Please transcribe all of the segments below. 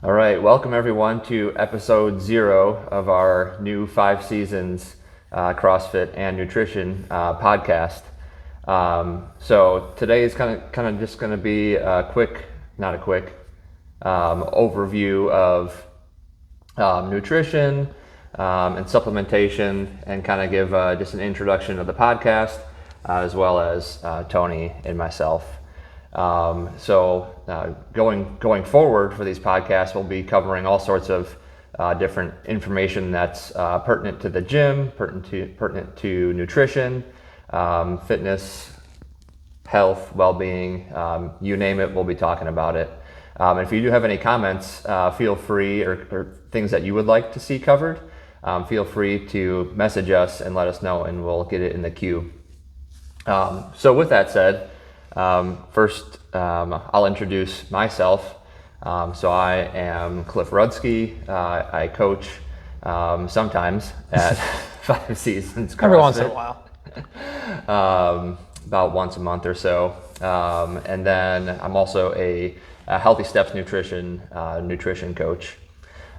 All right, welcome everyone to episode 0 of our new 5 Seasons CrossFit and Nutrition podcast. So today is kind of just going to be a quick overview of nutrition and supplementation, and kind of give just an introduction of the podcast, as well as Tony and myself. Going forward for these podcasts, we'll be covering all sorts of different information that's pertinent to the gym, pertinent to nutrition, fitness, health, well-being, you name it, we'll be talking about it. If you do have any comments, feel free, or things that you would like to see covered, feel free to message us and let us know, and we'll get it in the queue. So with that said, first, I'll introduce myself. So I am Cliff Rudsky. I coach sometimes at 5 Seasons CrossFit. Every once in a while. About once a month or so. And then I'm also a Healthy Steps nutrition coach.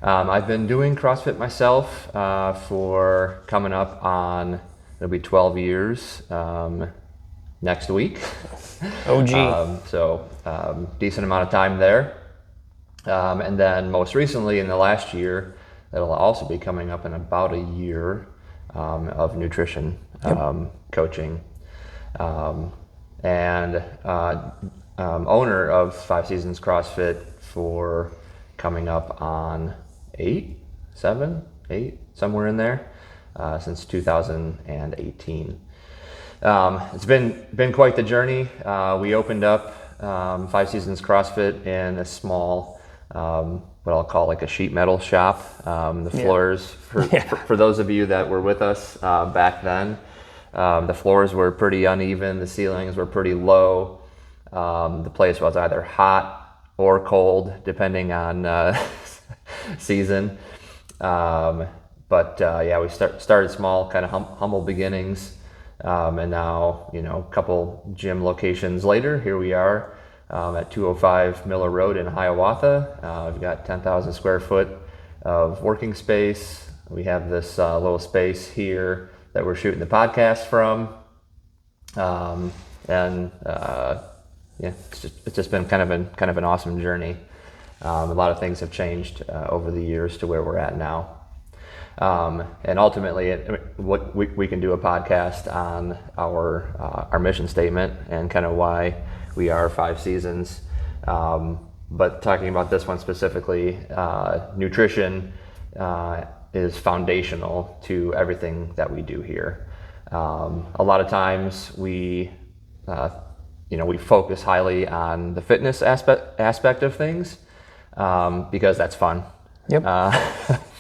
I've been doing CrossFit myself for coming up on, it'll be 12 years next week. OG. Decent amount of time there. And then most recently in the last year, it'll also be coming up in about a year of nutrition coaching. And owner of 5 Seasons CrossFit for coming up on 8, somewhere in there, since 2018. It's been quite the journey. We opened up 5 Seasons CrossFit in a small, what I'll call like a sheet metal shop. The floors, for those of you that were with us back then, the floors were pretty uneven, the ceilings were pretty low. The place was either hot or cold, depending on season. We started small, kind of humble beginnings. And now, a couple gym locations later, here we are at 205 Miller Road in Hiawatha. We've got 10,000 square foot of working space. We have this little space here that we're shooting the podcast from. It's just been kind of an awesome journey. A lot of things have changed over the years to where we're at now. And ultimately, we can do a podcast on our mission statement and kind of why we are 5 Seasons. But talking about this one specifically, nutrition is foundational to everything that we do here. A lot of times we focus highly on the fitness aspect of things because that's fun. Yep.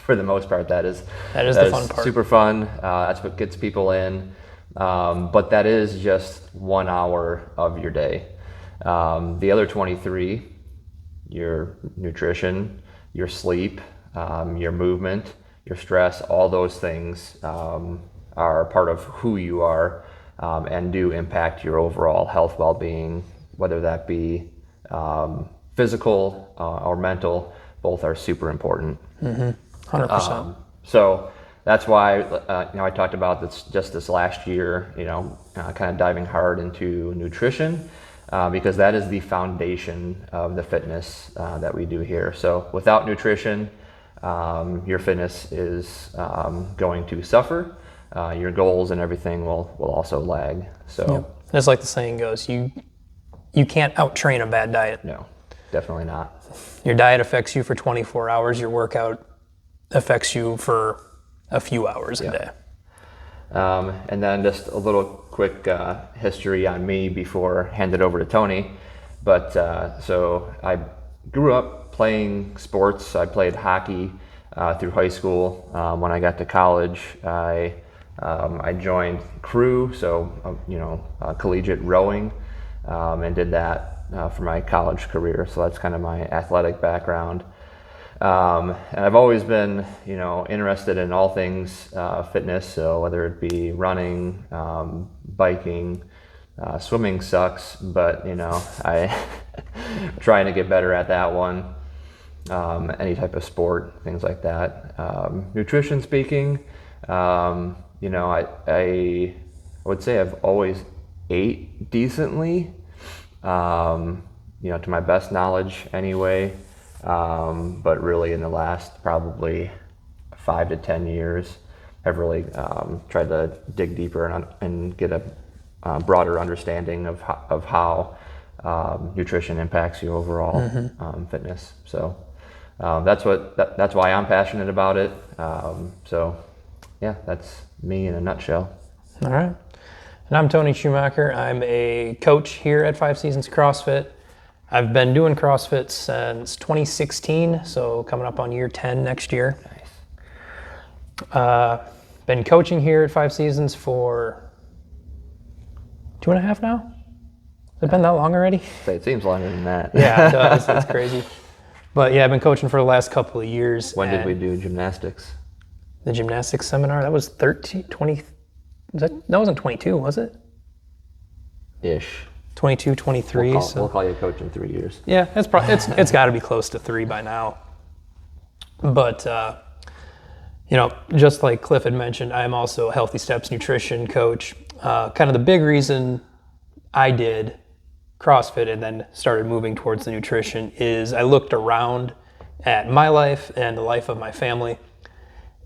For the most part, that is the fun part. Super fun. That's what gets people in. But that is just 1 hour of your day. The other 23, your nutrition, your sleep, your movement, your stress, all those things are part of who you are, and do impact your overall health, well-being, whether that be physical or mental. Both are super important. Mm-hmm. 100%. So that's why I talked about this last year, kind of diving hard into nutrition, because that is the foundation of the fitness that we do here. So without nutrition, your fitness is going to suffer. Your goals and everything will also lag. So It's like the saying goes, you can't out-train a bad diet. No, definitely not. Your diet affects you for 24 hours. Your workout affects you for a few hours a day. And then just a little quick history on me before I hand it over to Tony. But so I grew up playing sports. I played hockey through high school. When I got to college, I joined crew, collegiate rowing, and did that for my college career. So that's kind of my athletic background. And I've always been, interested in all things fitness. So whether it be running, biking, swimming sucks, but I trying to get better at that one. any type of sport, things like that. Nutrition speaking, I would say I've always ate decently, to my best knowledge anyway. But really in the last probably 5 to 10 years, I've really tried to dig deeper and get a broader understanding of how nutrition impacts you overall fitness. So that's why I'm passionate about it. So yeah, that's me in a nutshell. All right. And I'm Tony Schumacher. I'm a coach here at 5 Seasons CrossFit. I've been doing CrossFit since 2016, so coming up on year 10 next year. Nice. Been coaching here at 5 Seasons for 2.5 now? Has it been that long already? It seems longer than that. Yeah, it does. It's crazy. But yeah, I've been coaching for the last couple of years. When did we do gymnastics? The gymnastics seminar, that was 20, that wasn't 22, was it? Ish. 22, 23. We'll call you a coach in 3 years. Yeah, it's got to be close to 3 by now. But, just like Cliff had mentioned, I'm also a Healthy Steps nutrition coach. Kind of the big reason I did CrossFit and then started moving towards the nutrition is I looked around at my life and the life of my family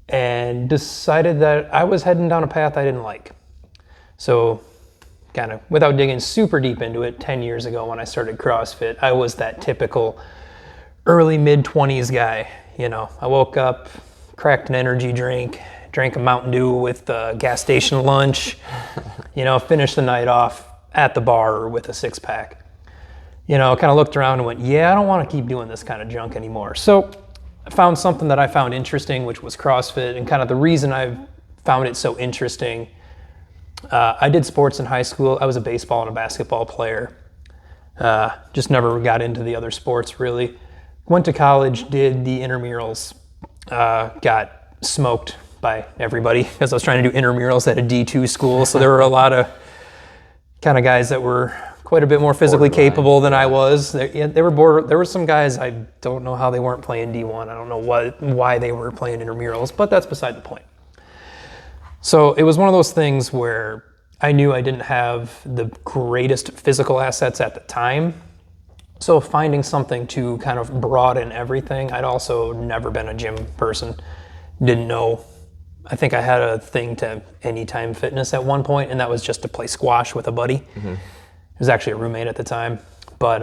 and decided that I was heading down a path I didn't like. So kind of without digging super deep into it, 10 years ago when I started CrossFit, I was that typical early mid-20s guy. I woke up, cracked an energy drink, drank a Mountain Dew with the gas station lunch, finished the night off at the bar or with a 6-pack. Kind of looked around and went, I don't want to keep doing this kind of junk anymore. So I found something that I found interesting, which was CrossFit, and kind of the reason I found it so interesting. I did sports in high school. I was a baseball and a basketball player. Just never got into the other sports really. Went to college, did the intramurals, got smoked by everybody because I was trying to do intramurals at a D2 school. So there were a lot of kind of guys that were quite a bit more physically capable than I was. They were bored. There were some guys, I don't know how they weren't playing D1. I don't know why they were playing intramurals, but that's beside the point. So it was one of those things where I knew I didn't have the greatest physical assets at the time. So finding something to kind of broaden everything. I'd also never been a gym person. Didn't know. I think I had a thing to Anytime Fitness at one point, and that was just to play squash with a buddy. Mm-hmm. He was actually a roommate at the time. But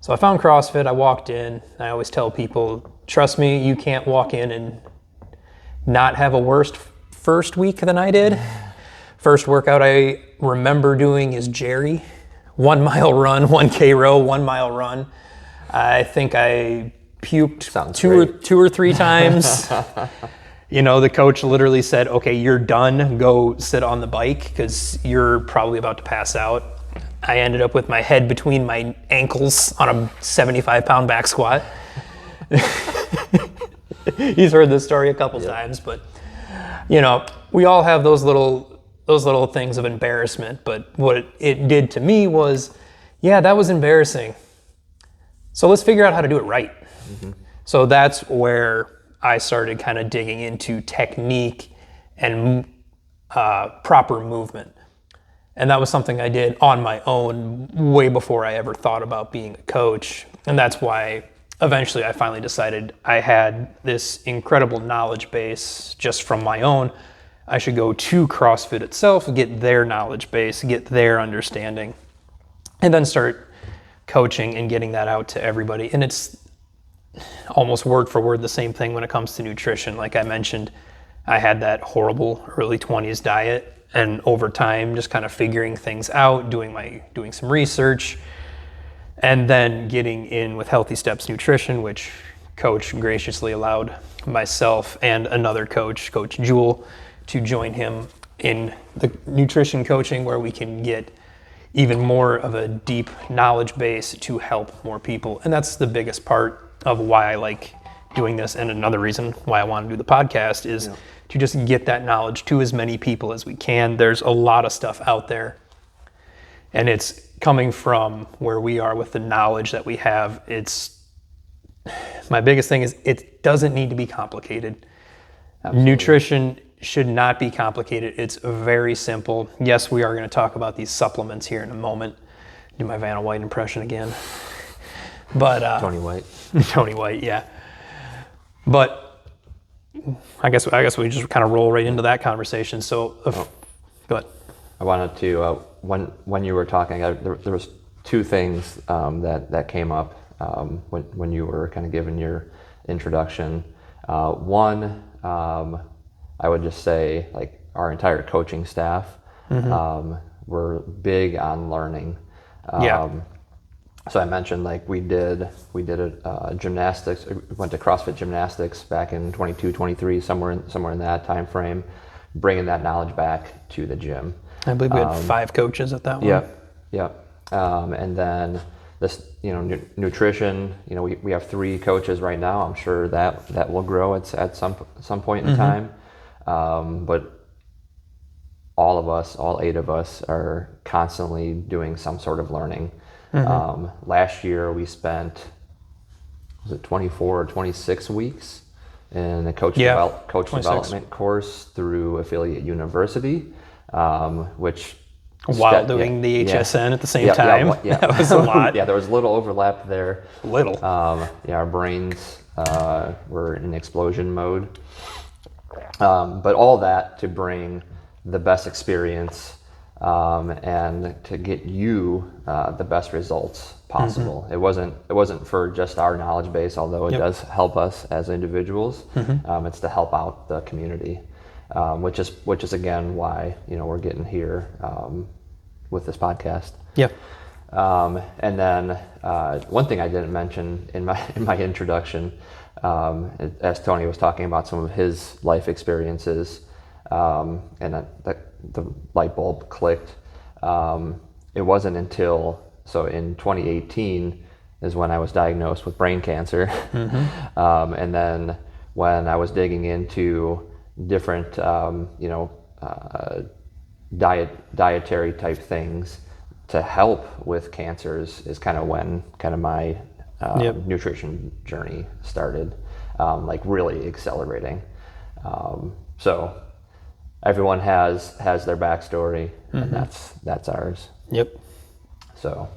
so I found CrossFit. I walked in. I always tell people, trust me, you can't walk in and not have a worse first week than I did. First workout I remember doing is Jerry. 1 mile run, 1K row, 1 mile run. I think I puked two or three times. The coach literally said, okay, you're done. Go sit on the bike because you're probably about to pass out. I ended up with my head between my ankles on a 75-pound back squat. He's heard this story a couple times, but we all have those little things of embarrassment, but what it did to me was, that was embarrassing. So let's figure out how to do it right. Mm-hmm. So that's where I started kind of digging into technique and proper movement. And that was something I did on my own way before I ever thought about being a coach. And that's why eventually I finally decided I had this incredible knowledge base just from my own. I should go to CrossFit itself, get their knowledge base, get their understanding, and then start coaching and getting that out to everybody. And it's almost word for word the same thing when it comes to nutrition. Like I mentioned, I had that horrible early 20s diet, and over time just kind of figuring things out, doing some research, and then getting in with Healthy Steps Nutrition, which Coach graciously allowed myself and another coach, Coach Jewel, to join him in the nutrition coaching, where we can get even more of a deep knowledge base to help more people. And that's the biggest part of why I like doing this, and another reason why I want to do the podcast is to just get that knowledge to as many people as we can. There's a lot of stuff out there, and it's coming from where we are with the knowledge that we have. my biggest thing is it doesn't need to be complicated. Absolutely. Nutrition should not be complicated. It's very simple. Yes, we are going to talk about these supplements here in a moment. Do my Vanna White impression again. But Tony White. Tony White, yeah. But I guess we just kind of roll right into that conversation. So, go ahead. I wanted to when you were talking, there was two things that came up when you were kind of giving your introduction. One, I would just say, like, our entire coaching staff, we're big on learning. So I mentioned, like, we did gymnastics. We went to CrossFit gymnastics back in 22, 23, somewhere in that time frame, bringing that knowledge back to the gym. I believe we had 5 coaches at that one. Yep. And then this, nutrition. We have 3 coaches right now. I'm sure that will grow at some point in time. But all of us, all 8 of us, are constantly doing some sort of learning. Last year we spent, was it 24 or 26 weeks in a coach development course through Affiliate University, which while doing the HSN at the same time. That was a lot. There was a little overlap there. Our brains were in explosion mode. But all that to bring the best experience and to get you the best results possible. It wasn't for just our knowledge base, although it does help us as individuals. It's to help out the community, which is again why we're getting here with this podcast. And then one thing I didn't mention in my introduction, as Tony was talking about some of his life experiences, and the light bulb clicked. It wasn't until in 2018 is when I was diagnosed with brain cancer, and then when I was digging into different dietary type things to help with cancers is kind of when my nutrition journey started, like really accelerating. So everyone has their backstory, and that's ours. So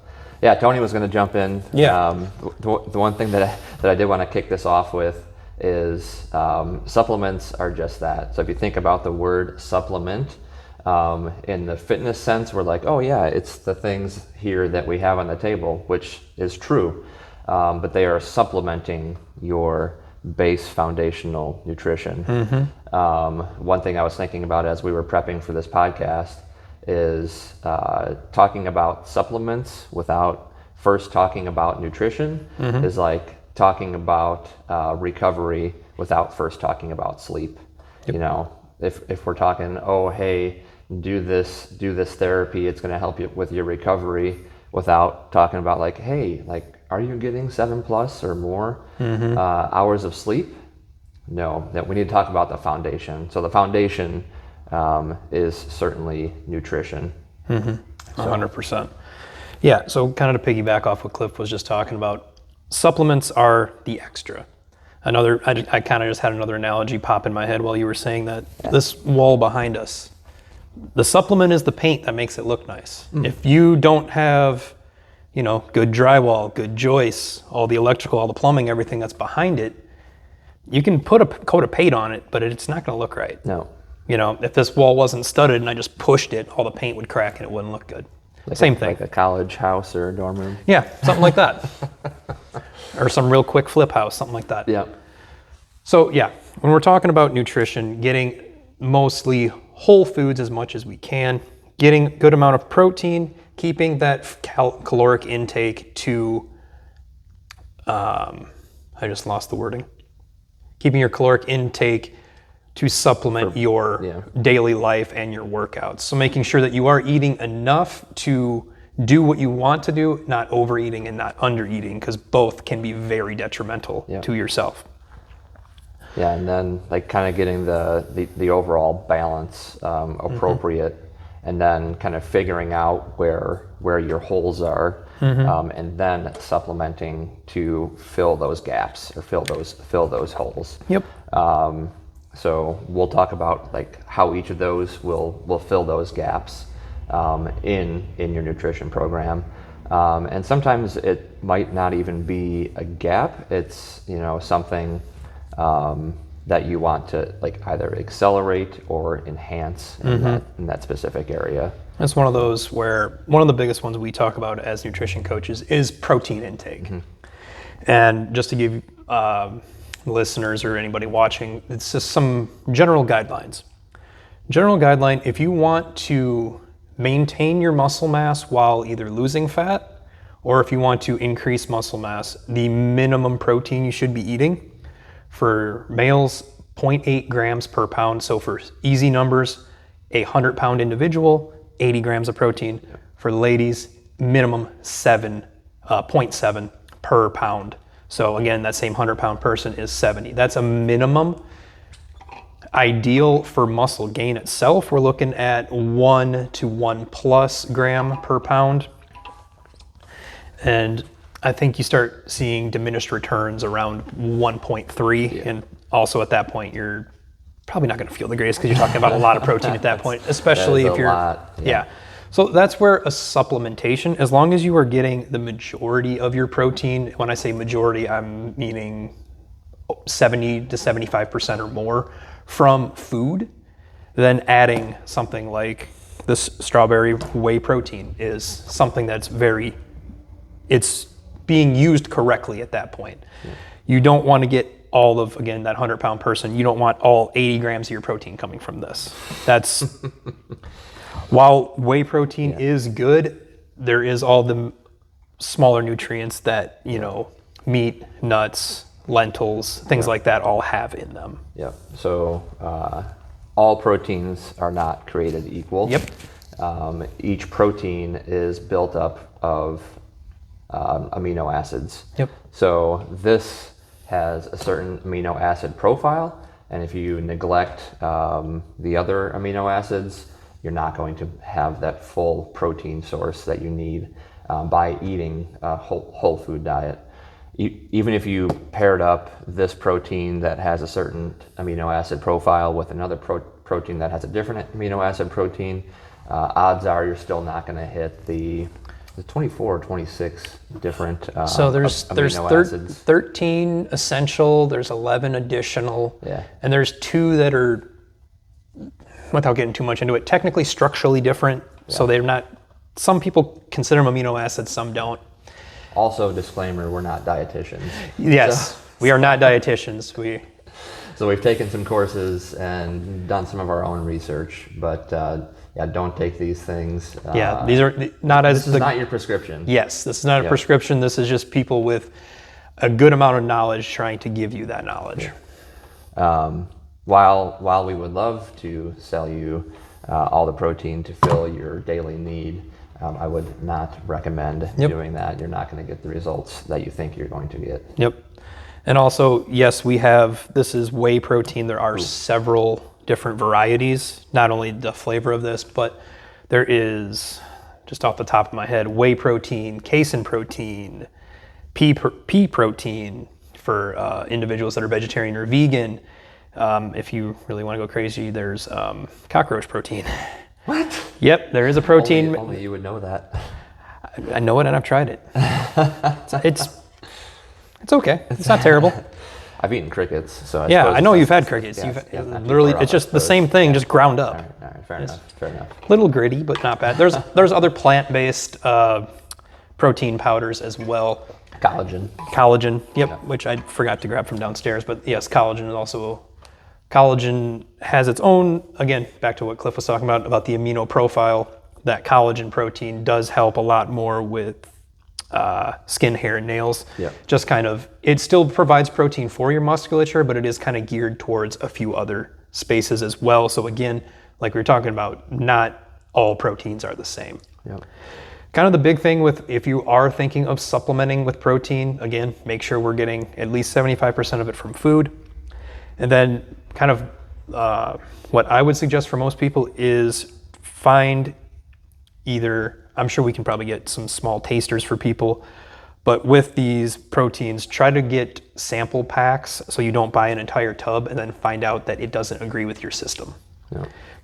Tony was going to jump in. The one thing that I did want to kick this off with is supplements are just that. So if you think about the word supplement, in the fitness sense, we're like, oh yeah, it's the things here that we have on the table, which is true, but they are supplementing your base foundational nutrition. One thing I was thinking about as we were prepping for this podcast is talking about supplements without first talking about nutrition is like talking about recovery without first talking about sleep. If we're talking, oh hey, do this therapy, it's going to help you with your recovery, without talking about like, hey, like, are you getting 7+ or more hours of sleep? No, that we need to talk about the foundation. So the foundation is certainly nutrition. 100%. Yeah, so kind of to piggyback off what Cliff was just talking about, supplements are the extra. I kind of just had another analogy pop in my head while you were saying that. This wall behind us, the supplement is the paint that makes it look nice. If you don't have, good drywall, good joists, all the electrical, all the plumbing, everything that's behind it, you can put a coat of paint on it, but it's not going to look right. No. If this wall wasn't studded and I just pushed it, all the paint would crack and it wouldn't look good. Same thing. Like a college house or a dorm room. Yeah, something like that. Or some real quick flip house, something like that. Yeah. So when we're talking about nutrition, getting mostly whole foods as much as we can, getting a good amount of protein, keeping that caloric intake to, I just lost the wording. Keeping your caloric intake to supplement your daily life and your workouts. So making sure that you are eating enough to do what you want to do, not overeating and not undereating, because both can be very detrimental to yourself. Yeah, and then like kind of getting the overall balance appropriate and then kind of figuring out where your holes are, and then supplementing to fill those gaps or fill those holes. Yep. So we'll talk about like how each of those will fill those gaps in your nutrition program. And sometimes it might not even be a gap. It's, something that you want to like either accelerate or enhance in that specific area. It's one of those where one of the biggest ones we talk about as nutrition coaches is protein intake. And just to give listeners or anybody watching, it's just some general guidelines. General guideline, if you want to maintain your muscle mass while either losing fat or if you want to increase muscle mass, the minimum protein you should be eating for males, 0.8 grams per pound. So for easy numbers, a 100-pound individual, 80 grams of protein. For ladies, minimum 0.7 per pound. So again, that same 100-pound person is 70. That's a minimum. Ideal for muscle gain itself, we're looking at 1 to 1+ gram per pound. And I think you start seeing diminished returns around 1.3. And also at that point, you're probably not going to feel the greatest because you're talking about a lot of protein at that point, especially if you're, yeah. So that's where a supplementation, as long as you are getting the majority of your protein, when I say majority, I'm meaning 70 to 75% or more from food, then adding something like this strawberry whey protein is something that's it's being used correctly at that point. You don't want to get all of, again, that 100-pound person, you don't want all 80 grams of your protein coming from this. That's, while whey protein is good, there is all the smaller nutrients that, meat, nuts, lentils, things like that all have in them. Yep. So all proteins are not created equal. Yep. Each protein is built up of amino acids. Yep. So this has a certain amino acid profile, and if you neglect the other amino acids, you're not going to have that full protein source that you need by eating a whole food diet. Even if you paired up this protein that has a certain amino acid profile with another protein that has a different amino acid protein, odds are you're still not going to hit the 24 or 26 different so there's acids. 13 essential, there's 11 additional, and there's 2 that are, without getting too much into it, technically structurally different. So they're not, some people consider them amino acids, some don't. Also, disclaimer, we're not dietitians. Yes, we are not dietitians. So we've taken some courses and done some of our own research, but don't take these things. These are not as... This is not your prescription. Yes, this is not a prescription. This is just people with a good amount of knowledge trying to give you that knowledge. While we would love to sell you all the protein to fill your daily need, I would not recommend doing that. You're not going to get the results that you think you're going to get. Yep. And also, yes, this is whey protein. There are several different varieties, not only the flavor of this, but there is, just off the top of my head, whey protein, casein protein, pea protein for individuals that are vegetarian or vegan. If you really want to go crazy, there's cockroach protein. What? Yep, there is a protein. Only you would know that. I know it and I've tried it. It's okay. It's not terrible. I've eaten crickets, so I know you've had crickets. Literally, it's just the same thing, just ground up. All right, fair enough. Little gritty, but not bad. There's other plant-based protein powders as well. Collagen, which I forgot to grab from downstairs. But yes, collagen has its own, again, back to what Cliff was talking about the amino profile. That collagen protein does help a lot more with skin, hair, and nails. Just kind of, it still provides protein for your musculature, but it is kind of geared towards a few other spaces as well. So again, like we were talking about, not all proteins are the same. Kind of the big thing with, if you are thinking of supplementing with protein, again, make sure we're getting at least 75% of it from food. And then kind of what I would suggest for most people is find either, I'm sure we can probably get some small tasters for people, but with these proteins, try to get sample packs so you don't buy an entire tub and then find out that it doesn't agree with your system.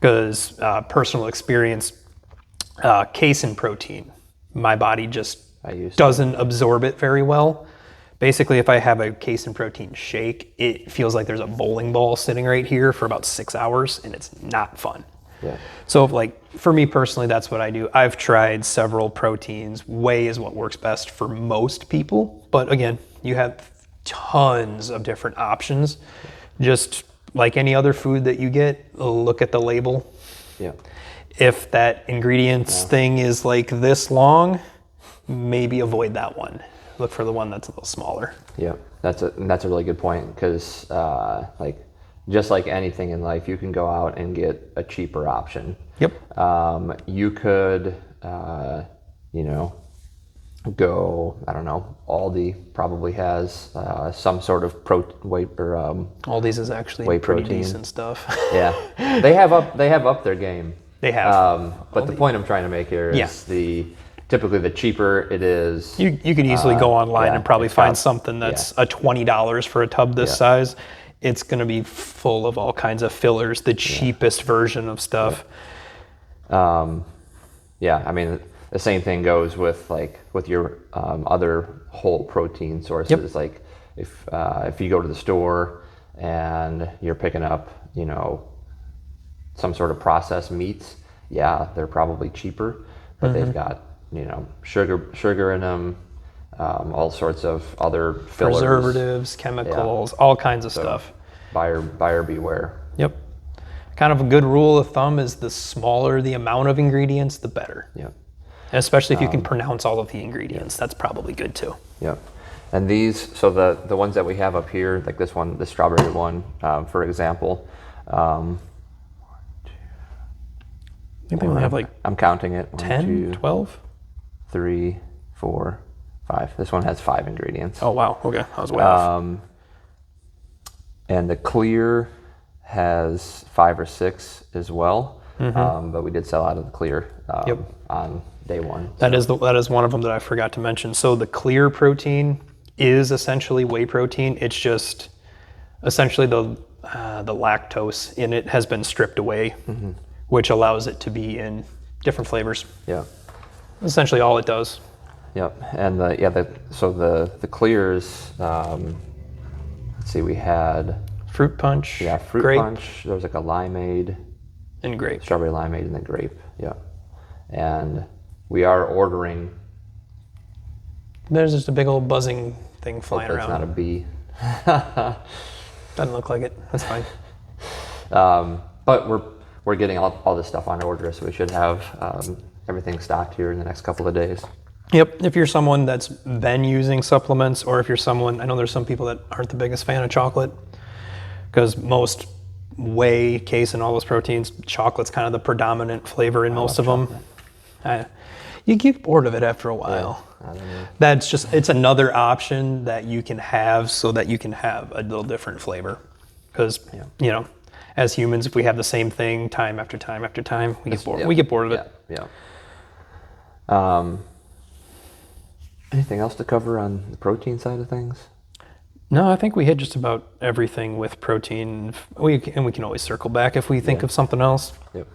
Because personal experience, casein protein, my body just doesn't absorb it very well. Basically, if I have a casein protein shake, it feels like there's a bowling ball sitting right here for about 6 hours, and it's not fun. Yeah. So like for me personally, that's what I do. I've tried several proteins. Whey is what works best for most people. But again, you have tons of different options. Just like any other food that you get, look at the label. Yeah. If that ingredients thing is like this long, maybe avoid that one. Look for the one that's a little smaller. Yeah, that's a really good point, because like just like anything in life, you can go out and get a cheaper option. Yep. You could, go, I don't know, Aldi probably has some sort of whey or Aldi's is actually whey pretty protein. decent stuff. Yeah, they have up their game. They have. But the point I'm trying to make here is typically the cheaper it is. You can easily go online and probably find something that's a $20 for a tub this size. It's going to be full of all kinds of fillers, the cheapest version of stuff. I mean, the same thing goes with your other whole protein sources. Like if you go to the store and you're picking up, some sort of processed meats, they're probably cheaper, but they've got sugar in them, all sorts of other fillers, preservatives, chemicals, all kinds of stuff. Buyer beware. Yep. Kind of a good rule of thumb is the smaller the amount of ingredients, the better. Yep. And especially if you can pronounce all of the ingredients, that's probably good too. Yep. And these, so the ones that we have up here, like this one, the strawberry one, for example. I think they only have like I'm counting it. 10, 12? 3, 4, 5. This one has 5 ingredients. Oh, wow. Okay. I was way off. And the clear has 5 or 6 as well. But we did sell out of the clear on day one. That is one of them that I forgot to mention. So the clear protein is essentially whey protein. It's just essentially the lactose in it has been stripped away, which allows it to be in different flavors. Yeah. Essentially all it does. Yep. And the clears, let's see, we had fruit punch. Yeah, fruit grape, punch. There was like a limeade. And grape. Strawberry limeade and the grape. Yeah. And we are ordering. There's just a big old buzzing thing flying around. It's not a bee. Doesn't look like it. That's fine. But we're getting all this stuff on order, so we should have everything stocked here in the next couple of days. Yep. If you're someone that's been using supplements, or if you're someone, I know there's some people that aren't the biggest fan of chocolate, because most whey, casein, all those proteins, chocolate's kind of the predominant flavor in most of them. You get bored of it after a while. Yeah, I don't know. That's just, it's another option that you can have so that you can have a little different flavor. Because, as humans, if we have the same thing time after time after time, we get bored. We get bored of it. Yeah. Anything else to cover on the protein side of things? No, I think we hit just about everything with protein. We can always circle back if we think of something else. Yep.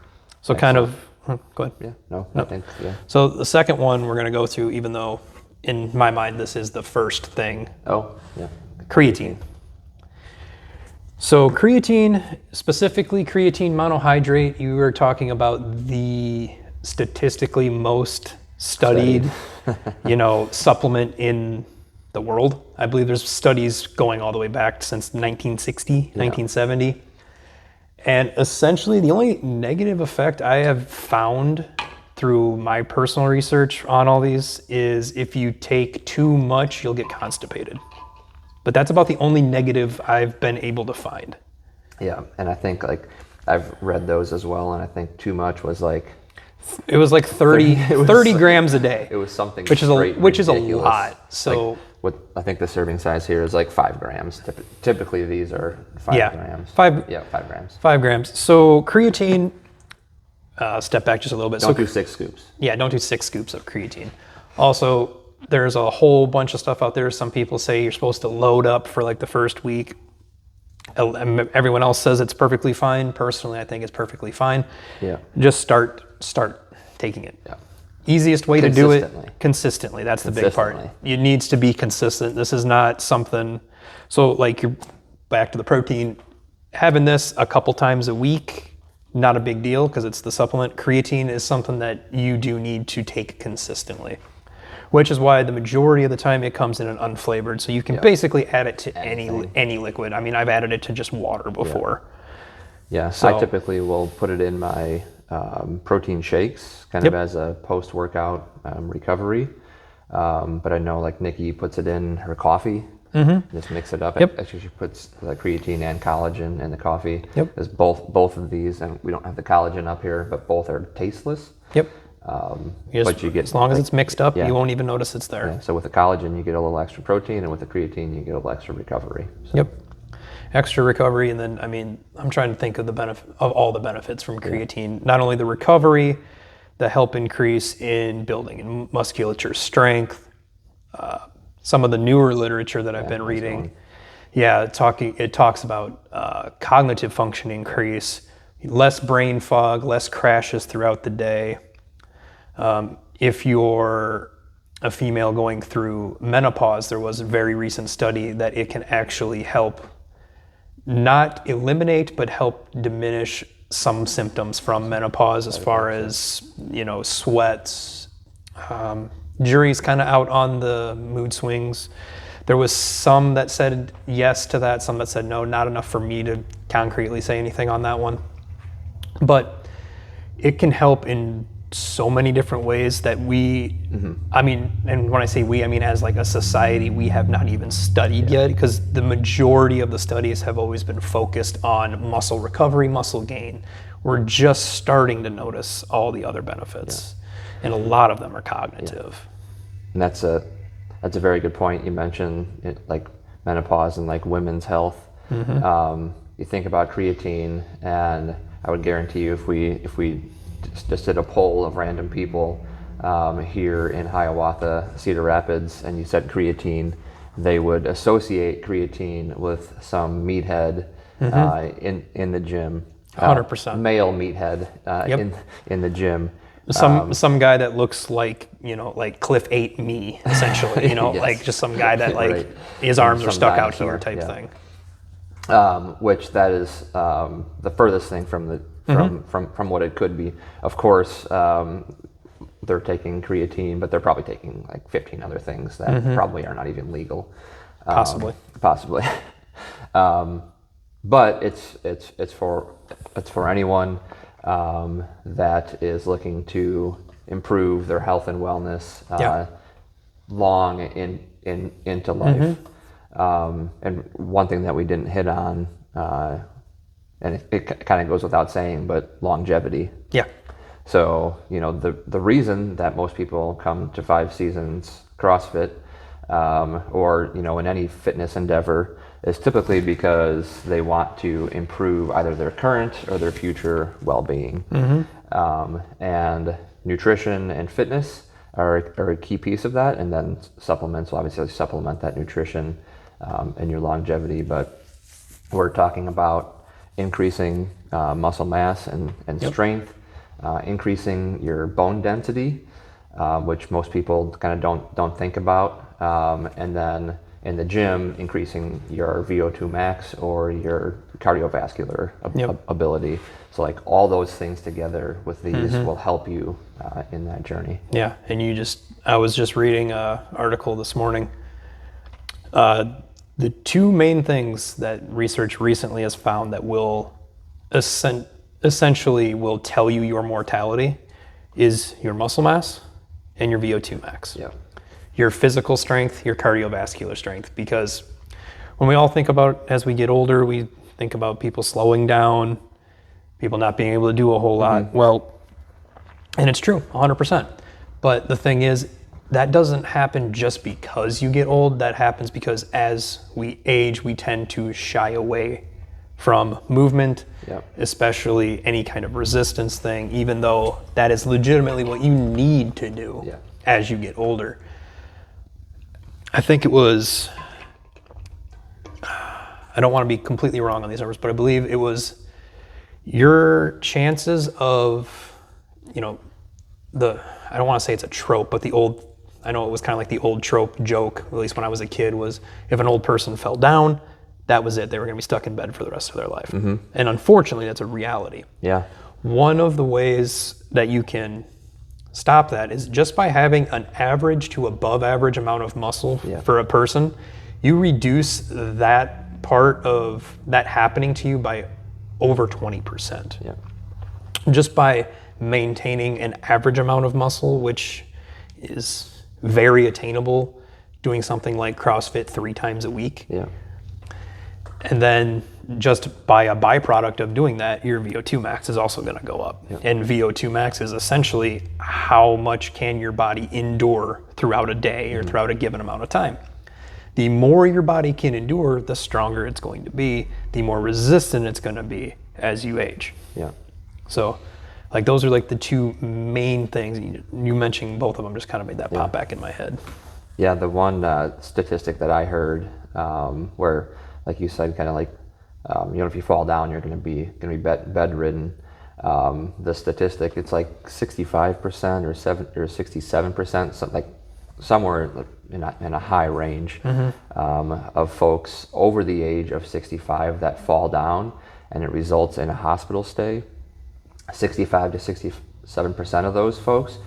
So go ahead. Yeah. No. I think. Yeah. So the second one we're going to go to, even though in my mind this is the first thing. Oh, yeah. Creatine. So creatine, specifically creatine monohydrate, you were talking about the statistically most studied, supplement in the world. I believe there's studies going all the way back since 1960, 1970. And essentially the only negative effect I have found through my personal research on all these is if you take too much, you'll get constipated. But that's about the only negative I've been able to find. Yeah, and I think I've read those as well, and I think too much was it was 30 grams a day. It was something which is a lot. So what I think the serving size here is 5 grams. Typically these are 5 grams. 5 grams. 5 grams. So creatine, step back just a little bit. Don't do 6 scoops. Yeah, don't do 6 scoops of creatine. Also, there's a whole bunch of stuff out there. Some people say you're supposed to load up for like the first week. Everyone else says it's perfectly fine. Personally, I think it's perfectly fine. Yeah. Just start taking it. Yeah. Easiest way to do it consistently. That's the big part. It needs to be consistent. This is not something. So like you're back to the protein. Having this a couple times a week, not a big deal because it's the supplement. Creatine is something that you do need to take consistently, which is why the majority of the time it comes in an unflavored. So you can basically add it to any liquid. I mean, I've added it to just water before. Yeah, so I typically will put it in my protein shakes, kind of as a post-workout recovery. But I know like Nikki puts it in her coffee. Just mix it up. Actually, she puts the creatine and collagen in the coffee. There's both of these, and we don't have the collagen up here, but both are tasteless. But you get, as long as it's mixed up, you won't even notice it's there. So with the collagen, you get a little extra protein, and with the creatine, you get a little extra recovery. So. Extra recovery, and then I mean, I'm trying to think of the benefit of all the benefits from creatine. Not only the recovery, the help increase in building and musculature strength. Some of the newer literature that I've been reading, it talks about cognitive function increase, less brain fog, less crashes throughout the day. If you're a female going through menopause, there was a very recent study that it can actually help not eliminate, but help diminish some symptoms from menopause as far as, sweats. Jury's kind of out on the mood swings. There was some that said yes to that, some that said no, not enough for me to concretely say anything on that one. But it can help in so many different ways that we, I mean, and when I say we, I mean as like a society, we have not even studied yet, because the majority of the studies have always been focused on muscle recovery, muscle gain. We're just starting to notice all the other benefits, and a lot of them are cognitive. And that's a very good point. You mentioned it, like menopause and like women's health. You think about creatine, and I would guarantee you if we just did a poll of random people here in Hiawatha, Cedar Rapids, and you said creatine, they would associate creatine with some meathead in the gym. 100%. Male meathead in the gym. Some guy that looks like, like Cliff ate me, essentially, like just some guy that like his arms are stuck out here type thing. Which that is the furthest thing from from what it could be. Of course, they're taking creatine, but they're probably taking like 15 other things that probably are not even legal. Possibly. But it's for anyone that is looking to improve their health and wellness long into life. And one thing that we didn't hit on, and it kind of goes without saying, but longevity. So, the reason that most people come to 5 Seasons CrossFit, or, in any fitness endeavor, is typically because they want to improve either their current or their future well-being. And nutrition and fitness are a key piece of that. And then supplements will obviously supplement that nutrition and your longevity. But we're talking about increasing muscle mass and strength, increasing your bone density, which most people kind of don't think about, and then in the gym, increasing your VO2 max or your cardiovascular ability. So like all those things together with these will help you in that journey. Yeah, and I was just reading an article this morning. The 2 main things that research recently has found that will essentially will tell you your mortality is your muscle mass and your VO2 max. Your physical strength, your cardiovascular strength, because when we all think about, as we get older, we think about people slowing down, people not being able to do a whole lot. Well, and it's true, 100%. But the thing is, that doesn't happen just because you get old. That happens because as we age, we tend to shy away from movement, Yep. especially any kind of resistance thing, even though that is legitimately what you need to do Yeah. as you get older. I think it was, I don't want to be completely wrong on these numbers, but I believe it was your chances of, you know, I don't want to say it's a trope, but I know it was kind of like the old trope joke, at least when I was a kid, was if an old person fell down, that was it. They were going to be stuck in bed for the rest of their life. Mm-hmm. And unfortunately, that's a reality. Yeah. One of the ways that you can stop that is just by having an average to above average amount of muscle for a person. You reduce that part of that happening to you by over 20%. Yeah. Just by maintaining an average amount of muscle, which is very attainable, doing something like CrossFit 3 times a week. Yeah. And then just by a byproduct of doing that, your VO2 max is also going to go up. Yep. And VO2 max is essentially how much can your body endure throughout a day or throughout a given amount of time. The more your body can endure, the stronger it's going to be, the more resistant it's going to be as you age. Yeah. So like those are like the 2 main things. You mentioning both of them just kind of made that pop back in my head. Yeah, the one statistic that I heard where, like you said, kind of like, if you fall down, you're going to be bedridden. The statistic, it's like 65% or 67%, something like somewhere in a high range of folks over the age of 65 that fall down, and it results in a hospital stay. 65 to 67% of those folks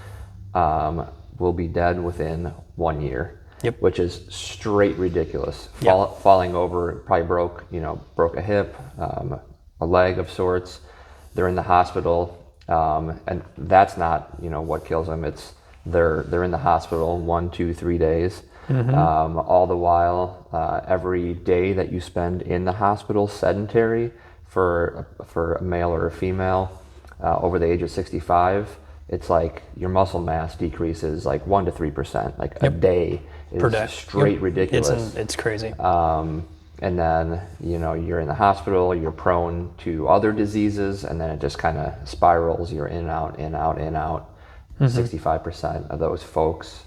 will be dead within 1 year. Yep. Which is straight ridiculous. Falling over, probably broke a hip, a leg of sorts. They're in the hospital, and that's not what kills them. It's they're in the hospital 1, 2, 3 days. All the while, every day that you spend in the hospital sedentary for a male or a female over the age of 65, it's like your muscle mass decreases like 1 to 3%, like a day. Is straight ridiculous. It's crazy. And then you're in the hospital, you're prone to other diseases, and then it just kind of spirals. You're in, out, in, out, in, out. 65% of those folks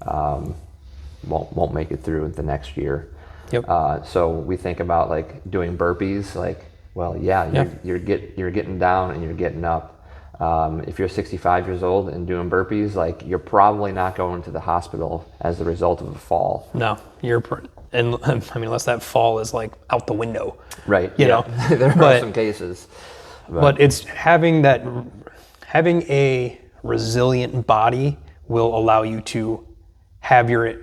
won't make it through the next year. Yep. So we think about like doing burpees. Like, well, you're getting down and you're getting up. If you're 65 years old and doing burpees, like you're probably not going to the hospital as the result of a fall. No, unless that fall is like out the window. Right. You know, there are some cases. But it's having a resilient body will allow you to have your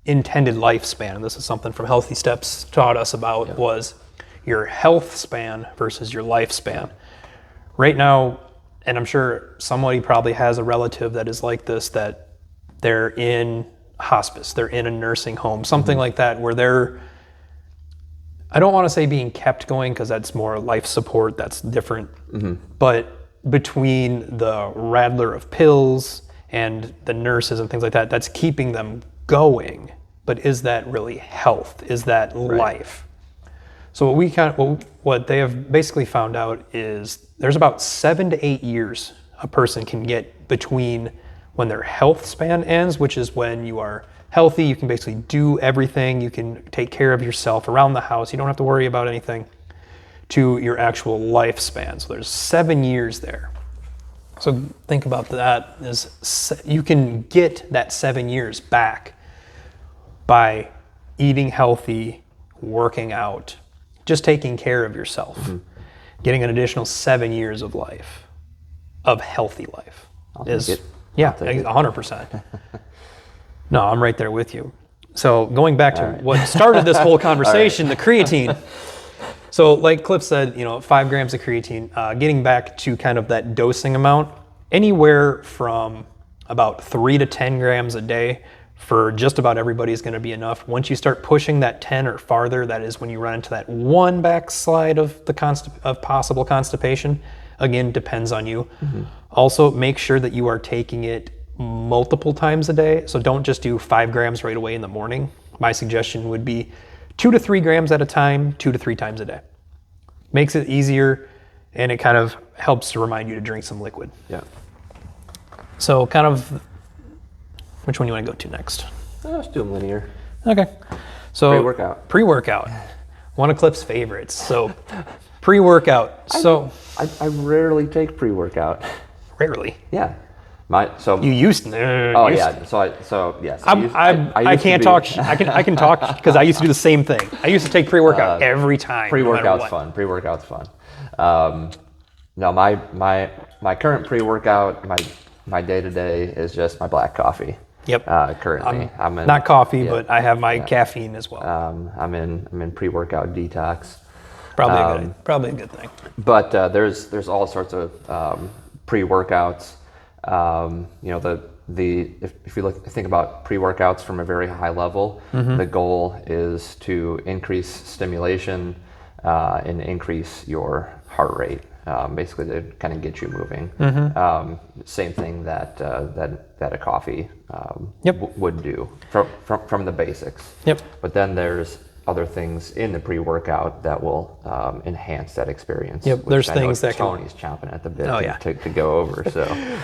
intended lifespan. And this is something from Healthy Steps taught us about was your health span versus your lifespan. Right now, and I'm sure somebody probably has a relative that is like this, that they're in hospice, they're in a nursing home, something like that, where I don't want to say being kept going because that's more life support, that's different. But between the rattler of pills and the nurses and things like that, that's keeping them going. But is that really health? Is that life? So what they have basically found out is there's about 7 to 8 years a person can get between when their health span ends, which is when you are healthy, you can basically do everything, you can take care of yourself around the house, you don't have to worry about anything, to your actual lifespan. So there's 7 years there. So think about that, you can get that 7 years back by eating healthy, working out, just taking care of yourself, getting an additional 7 years of life, of healthy life. I'll take it. 100%. No, I'm right there with you. So going back to what started this whole conversation, the creatine. So like Cliff said, 5 grams of creatine, getting back to kind of that dosing amount, anywhere from about 3 to 10 grams a day for just about everybody is going to be enough. Once you start pushing that 10 or farther, that is when you run into that one backslide of of possible constipation. Again, depends on you. Also, make sure that you are taking it multiple times a day. So don't just do 5 grams right away in the morning. My suggestion would be 2 to 3 grams at a time, 2 to 3 times a day. makes it easier, and it kind of helps to remind you to drink some liquid. Yeah. So kind of, which one you want to go to next? Let's do them linear. Okay. So Pre-workout. Pre-workout. One of Cliff's favorites. So pre-workout. So I rarely take pre-workout. rarely. Yeah. You used to. Oh yeah. So yes. I can't talk. I can talk because I used to do the same thing. I used to take pre-workout every time. Pre-workout's fun. Pre-workout's fun. No, my current pre-workout, my day-to-day is just my black coffee. Yep. Currently, I'm in, not coffee, but I have my caffeine as well. I'm in pre-workout detax. Probably a good thing. But there's all sorts of pre-workouts. If you think about pre-workouts from a very high level, the goal is to increase stimulation and increase your heart rate, basically to kind of get you moving. Same thing that a coffee would do from the basics. Yep. But then there's other things in the pre-workout that will enhance that experience. Yep. There's things that Tony's chomping at the bit to go over.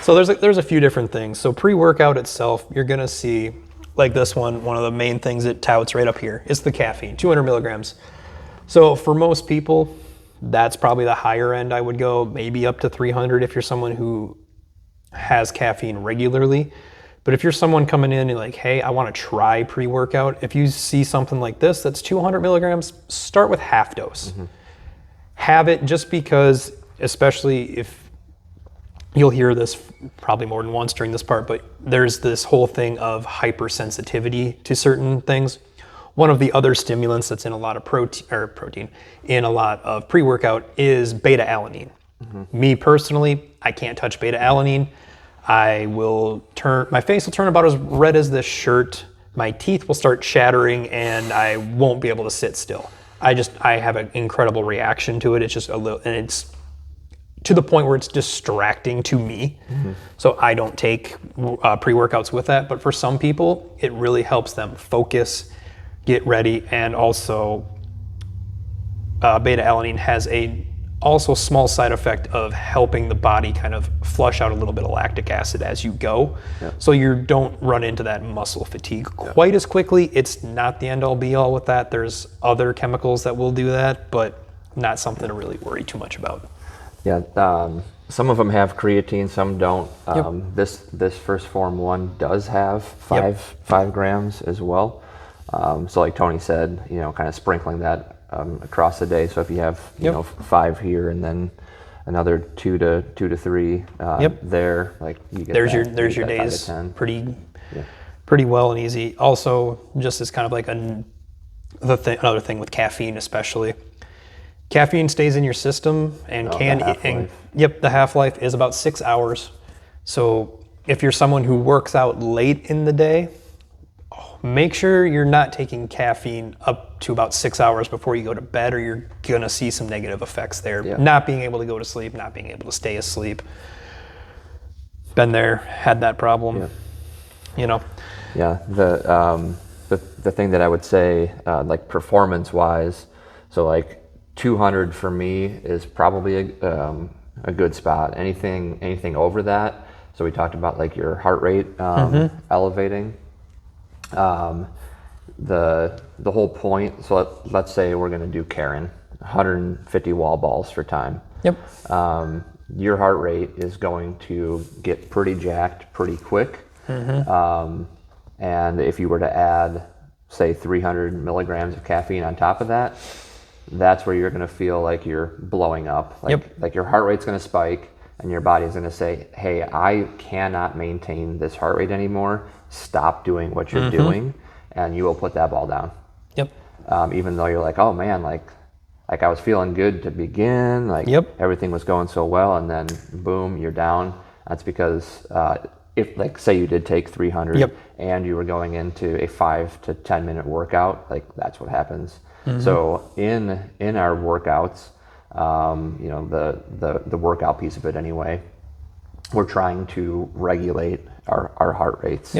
So there's a few different things. So pre-workout itself, you're gonna see like this one of the main things it touts right up here is the caffeine, 200 milligrams. So for most people, that's probably the higher end I would go, maybe up to 300 if you're someone who has caffeine regularly. But if you're someone coming in and like, hey, I want to try pre-workout, if you see something like this that's 200 milligrams, start with half dose. Have it just because, especially if you'll hear this probably more than once during this part, but there's this whole thing of hypersensitivity to certain things. One of the other stimulants that's in a lot of protein in a lot of pre-workout is beta-alanine. Me personally, I can't touch beta-alanine. My face will turn about as red as this shirt. My teeth will start chattering and I won't be able to sit still. I have an incredible reaction to it. It's just and it's to the point where it's distracting to me. So I don't take pre-workouts with that. But for some people, it really helps them focus, get ready, and also beta-alanine has a also small side effect of helping the body kind of flush out a little bit of lactic acid as you go. So you don't run into that muscle fatigue quite as quickly. It's not the end all be all with that. There's other chemicals that will do that, but not something to really worry too much about. Yeah, some of them have creatine, some don't. This First Form one does have 5 grams as well. So like Tony said, kind of sprinkling that across the day. So if you have 5 here and then another 2 to 3 there, like you get there's your days pretty well and easy. Also, just as kind of like another thing with caffeine, especially. Caffeine stays in your system and the half-life is about 6 hours. So if you're someone who works out late in the day, make sure you're not taking caffeine up to about 6 hours before you go to bed, or you're gonna see some negative effects there. Not being able to go to sleep, not being able to stay asleep. Been there, had that problem. Yeah, the thing that I would say, like performance-wise, so like 200 for me is probably a good spot. Anything over that. So we talked about like your heart rate elevating. The whole point. So let's say we're going to do Karen, 150 wall balls for time. Your heart rate is going to get pretty jacked pretty quick. And if you were to add, say, 300 milligrams of caffeine on top of that, that's where you're going to feel like you're blowing up. Like your heart rate's going to spike and your body's going to say, hey, I cannot maintain this heart rate anymore. Stop doing what you're doing, and you will put that ball down. Even though you're like, oh man, like I was feeling good to begin, like everything was going so well, and then boom, you're down. That's because if, like, say you did take 300 and you were going into a 5 to 10 minute workout, like that's what happens. So in our workouts, the workout piece of it anyway, we're trying to regulate our heart rates.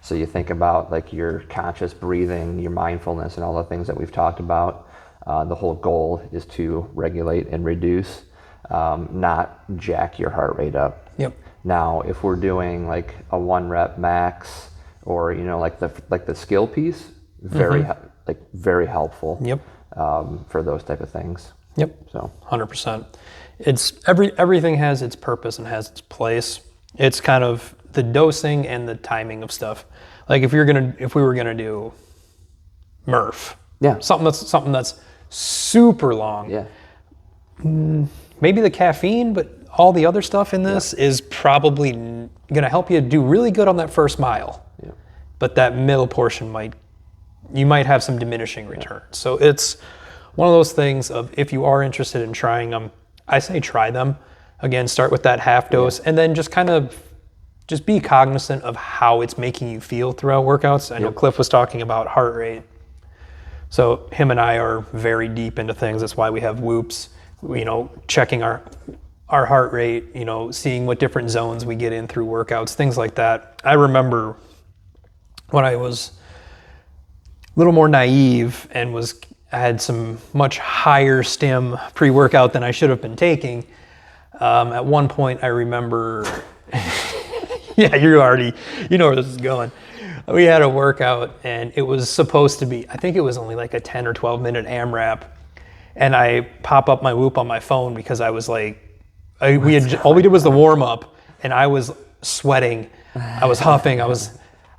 So you think about like your conscious breathing, your mindfulness, and all the things that we've talked about. The whole goal is to regulate and reduce, not jack your heart rate up. Yep. Now, if we're doing like a 1 rep max, or like the skill piece, very helpful. Yep. For those type of things. Yep. So 100%. It's everything has its purpose and has its place. It's kind of the dosing and the timing of stuff. Like if we were gonna do Murph, something that's super long. Yeah. Maybe the caffeine, but all the other stuff in this is probably gonna help you do really good on that first mile. Yeah. But that middle portion you might have some diminishing returns. So it's one of those things of, if you are interested in trying them, I say try them. Again, start with that half dose and then just be cognizant of how it's making you feel throughout workouts. I know Cliff was talking about heart rate. So him and I are very deep into things. That's why we have whoops, checking our heart rate, seeing what different zones we get in through workouts, things like that. I remember when I was a little more naive and I had some much higher stim pre-workout than I should have been taking. At one point I remember, yeah, you know where this is going. We had a workout and it was supposed to be, I think it was only like a 10 or 12 minute AMRAP. And I pop up my Whoop on my phone because I was like, all we did was the warm up and I was sweating. I was huffing.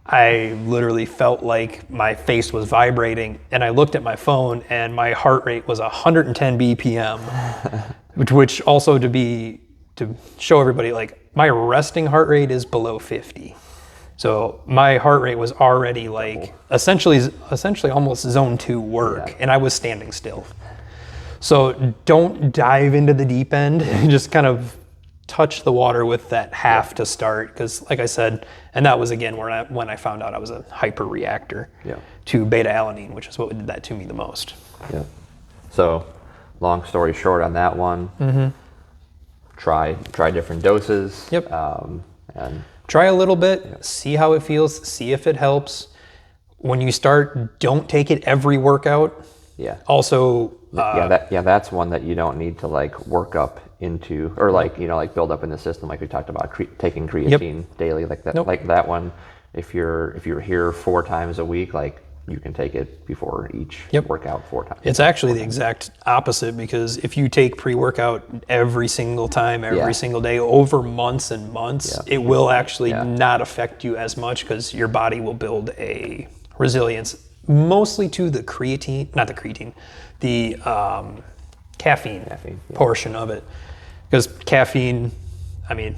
I literally felt like my face was vibrating, and I looked at my phone and my heart rate was 110 BPM, which also to show everybody, like, my resting heart rate is below 50. So my heart rate was already like essentially almost zone 2 work, and I was standing still. So don't dive into the deep end, just kind of touch the water with that half to start, because like I said, and that was again when I found out I was a hyper reactor to beta alanine, which is what did that to me the most. Yeah. So long story short on that one, try different doses. Yep. And try a little bit, see how it feels, see if it helps. When you start, don't take it every workout. Yeah. Also, that's one that you don't need to like work up into, or like build up in the system, like we talked about taking creatine daily, like that. Like that one, if you're here 4 times a week, like you can take it before each workout 4 times. It's actually the exact opposite, because if you take pre-workout every single time, every single day over months and months, it will actually not affect you as much, because your body will build a resilience mostly to the caffeine portion of it. Because caffeine, I mean,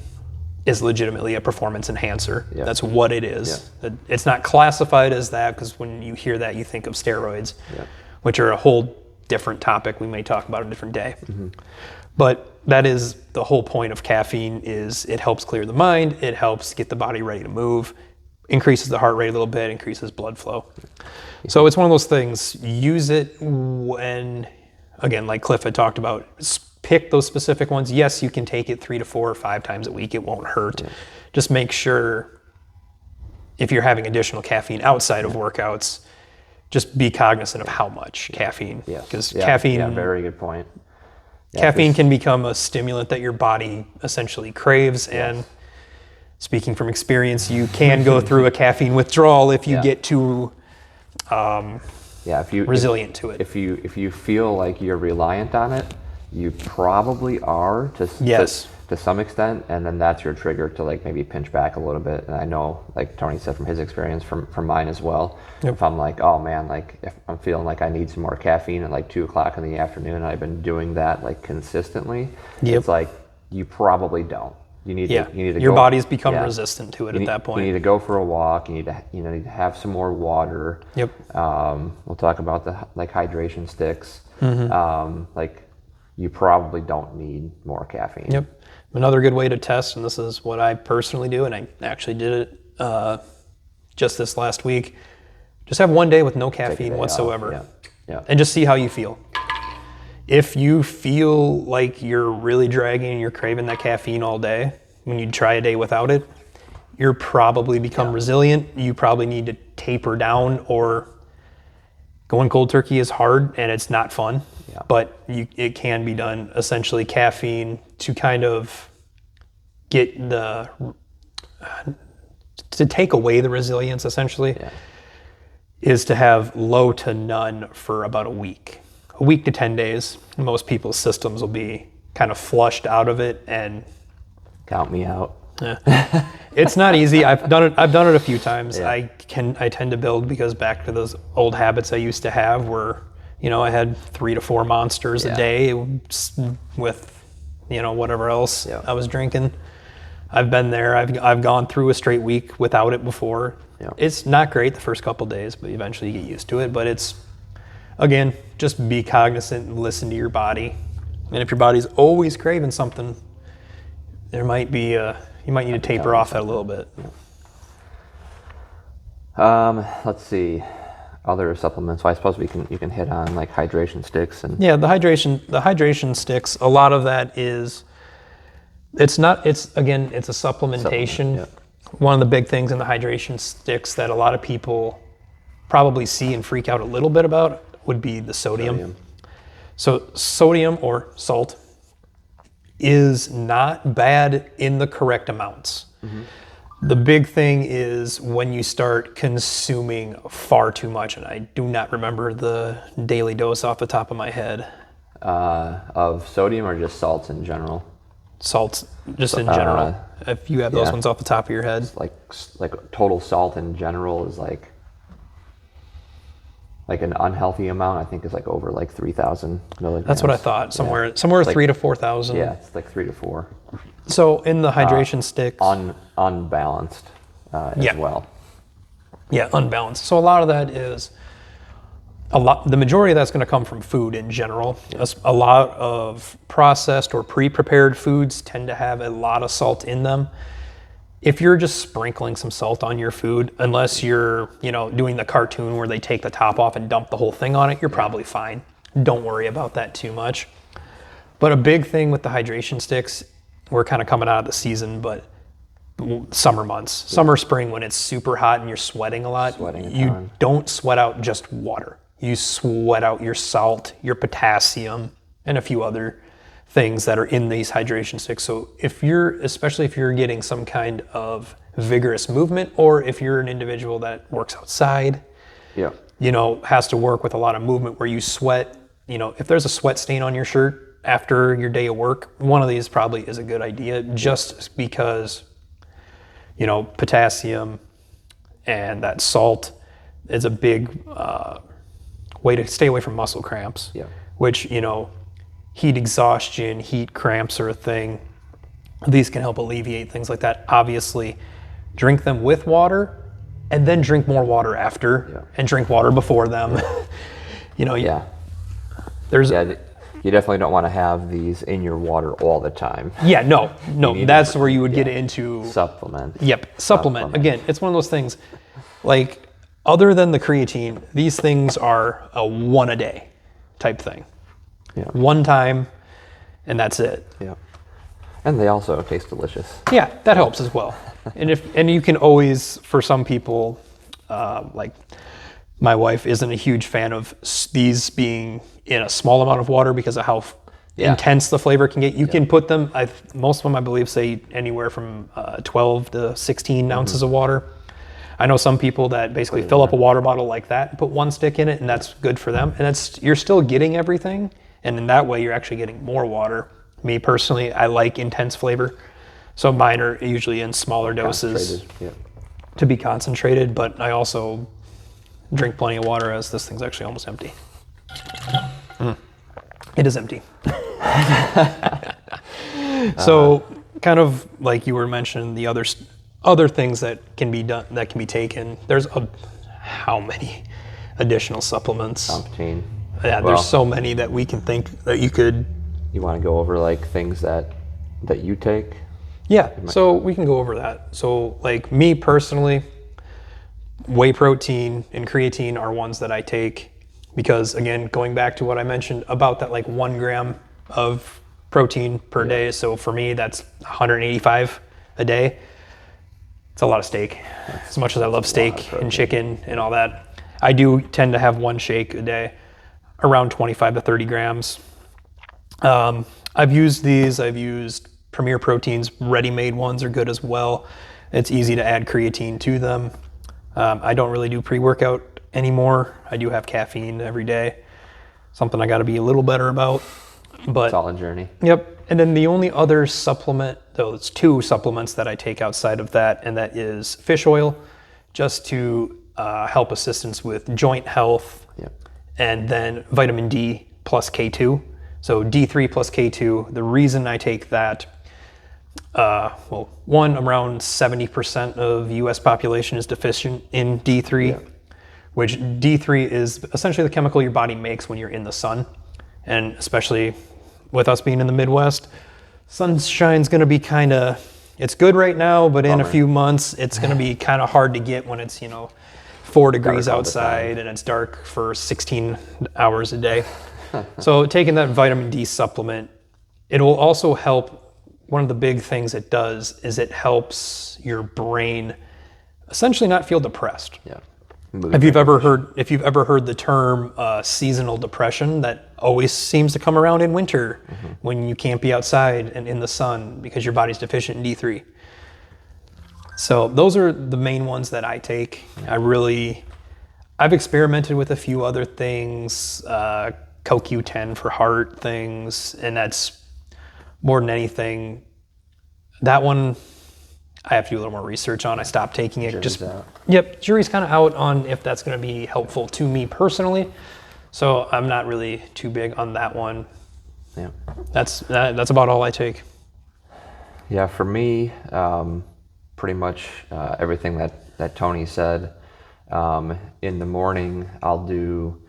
is legitimately a performance enhancer. Yeah. That's what it is. It's not classified as that, because when you hear that, you think of steroids, which are a whole different topic we may talk about a different day. But that is the whole point of caffeine, is it helps clear the mind, it helps get the body ready to move, increases the heart rate a little bit, increases blood flow. So it's one of those things, use it when, again, like Cliff had talked about, pick those specific ones. Yes, you can take it 3 to 4 or 5 times a week. It won't hurt. Just make sure, if you're having additional caffeine outside of workouts, just be cognizant of how much caffeine. Because caffeine... Yeah, very good point. Caffeine can become a stimulant that your body essentially craves. And speaking from experience, you can go through a caffeine withdrawal if you get too resilient to it. If you feel like you're reliant on it, you probably are to some extent, and then that's your trigger to like maybe pinch back a little bit. And I know, like Tony said from his experience, from mine as well, if I'm like, oh man, like if I'm feeling like I need some more caffeine at like 2 o'clock in the afternoon, and I've been doing that like consistently, it's like you probably don't. You need to your body's become resistant to it at that point. You need to go for a walk. You need to have some more water. We'll talk about the like hydration sticks. Like you probably don't need more caffeine. Another good way to test, and this is what I personally do, and I actually did it just this last week, just have one day with no caffeine whatsoever. And just see how you feel. If you feel like you're really dragging and you're craving that caffeine all day, when you try a day without it, you're probably become resilient. You probably need to taper down, or Going cold turkey is hard and it's not fun, Yeah. but it can be done. Essentially, caffeine to kind of get to take away the resilience, essentially, is to have low to none for about a week to 10 days. Most people's systems will be kind of flushed out of it, and Count me out. it's not easy. I've done it a few times. I tend to build because back to those old habits I used to have where, I had 3 to 4 monsters a day with, whatever else I was drinking. I've been there. I've gone through a straight week without it before. Yeah. It's not great the first couple days, but eventually you get used to it. But it's, again, just be cognizant and listen to your body. And if your body's always craving something, there might be you might need to taper off that a little bit. Let's see, other supplements. Well, I suppose you can hit on like hydration sticks and the hydration sticks. A lot of that is it's a supplementation. Yeah. One of the big things in the hydration sticks that a lot of people probably see and freak out a little bit about would be the sodium. So sodium or salt is not bad in the correct amounts. Mm-hmm. The big thing is when you start consuming far too much, and I do not remember the daily dose off the top of my head. Of sodium or just salts in general? Salts, just in general. If you have those ones off the top of your head. Like total salt in general is like an unhealthy amount, I think, is like over like 3,000 milligrams. That's what I thought. Somewhere like 3 to 4,000. Yeah, it's like 3 to 4. So in the hydration sticks, unbalanced as well. Yeah, unbalanced. So a lot of that is the majority of that's going to come from food in general. Yeah. A lot of processed or pre-prepared foods tend to have a lot of salt in them. If you're just sprinkling some salt on your food, unless you're, doing the cartoon where they take the top off and dump the whole thing on it, you're probably fine. Don't worry about that too much. But a big thing with the hydration sticks, we're kind of coming out of the season, but summer months, summer, spring, when it's super hot and you're sweating a lot, you don't sweat out just water. You sweat out your salt, your potassium, and a few other things that are in these hydration sticks. So especially if you're getting some kind of vigorous movement, or if you're an individual that works outside, has to work with a lot of movement where you sweat, if there's a sweat stain on your shirt after your day of work, one of these probably is a good idea, just because, potassium and that salt is a big way to stay away from muscle cramps, which, heat exhaustion, heat cramps are a thing. These can help alleviate things like that. Obviously, drink them with water and then drink more water after and drink water before them. You definitely don't want to have these in your water all the time. Yeah, no, that's where you would get into supplement. Yep, supplement. Again, it's one of those things, like, other than the creatine, these things are a 1 a day type thing. Yeah. One time, and that's it. Yeah. And they also taste delicious. Yeah, that helps as well. And you can always, for some people, like my wife isn't a huge fan of these being in a small amount of water because of how intense the flavor can get. You can put them, most of them I believe say anywhere from 12 to 16 ounces of water. I know some people that basically fill up a water bottle like that and put 1 stick in it, and that's good for them. And you're still getting everything, and in that way you're actually getting more water. Me personally, I like intense flavor, so mine are usually in smaller doses to be concentrated, but I also drink plenty of water, as this thing's actually almost empty. It is empty. So kind of like you were mentioning, the other things that can be done, that can be taken, there's how many additional supplements? Umpteen. Yeah, there's so many that we can think that you could. You want to go over like things that you take? Yeah, so we can go over that. So like me personally, whey protein and creatine are ones that I take because, again, going back to what I mentioned about that, like 1 gram of protein per day. So for me, that's 185 a day. It's a lot of steak. As much as I love steak and chicken and all that, I do tend to have one shake a day, around 25 to 30 grams. I've used these. I've used Premier Protein's ready-made ones are good as well. It's easy to add creatine to them. I don't really do pre-workout anymore. I do have caffeine every day. Something I got to be a little better about. But It's all a journey. Yep. And then the only other supplement, though, it's 2 supplements that I take outside of that, and that is fish oil, just to help assistance with joint health, Yep. and then vitamin D plus K2. So D3 plus K2. The reason I take that, one, around 70% of U.S. population is deficient in D3, Yep. which D3 is essentially the chemical your body makes when you're in the sun. And especially with us being in the Midwest, sunshine's going to be kind of, it's good right now, but in a Bummer. few months, it's going to be kind of hard to get when it's, 4 degrees Dark all the outside and it's dark for 16 hours a day. So taking that vitamin D supplement, it will also help. One of the big things it does is it helps your brain essentially not feel depressed. Yeah. If you've ever heard the term seasonal depression, that always seems to come around in winter when you can't be outside and in the sun because your body's deficient in D3. So those are the main ones that I take. I've experimented with a few other things, CoQ10 for heart things, and that's more than anything. That one I have to do a little more research on. I stopped taking it. Jury's out. Yep, jury's kind of out on if that's going to be helpful to me personally. So I'm not really too big on that one. Yeah. That's about all I take. Yeah, for me, pretty much everything that Tony said. In the morning, I'll do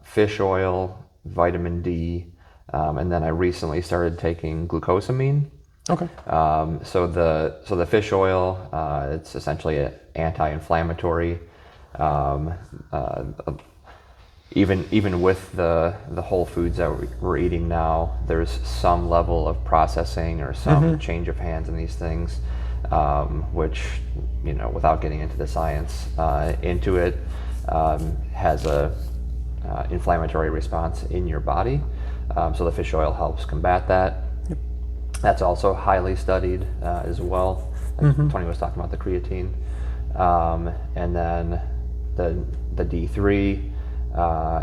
fish oil, vitamin D, and then I recently started taking glucosamine. Okay. So the fish oil, it's essentially an anti-inflammatory. Even with the whole foods that we're eating now, there's some level of processing or some change of hands in these things, which, without getting into the science into it, has a inflammatory response in your body. So the fish oil helps combat that. That's also highly studied as well. Tony was talking about the creatine, and then the D3,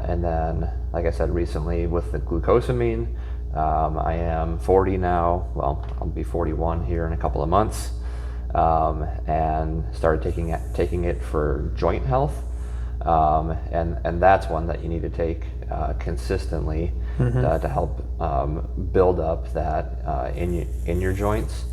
and then, like I said, recently with the glucosamine, I am 40 now. Well, I'll be 41 here in a couple of months, and started taking it for joint health, and that's one that you need to take consistently to help build up that in your joints,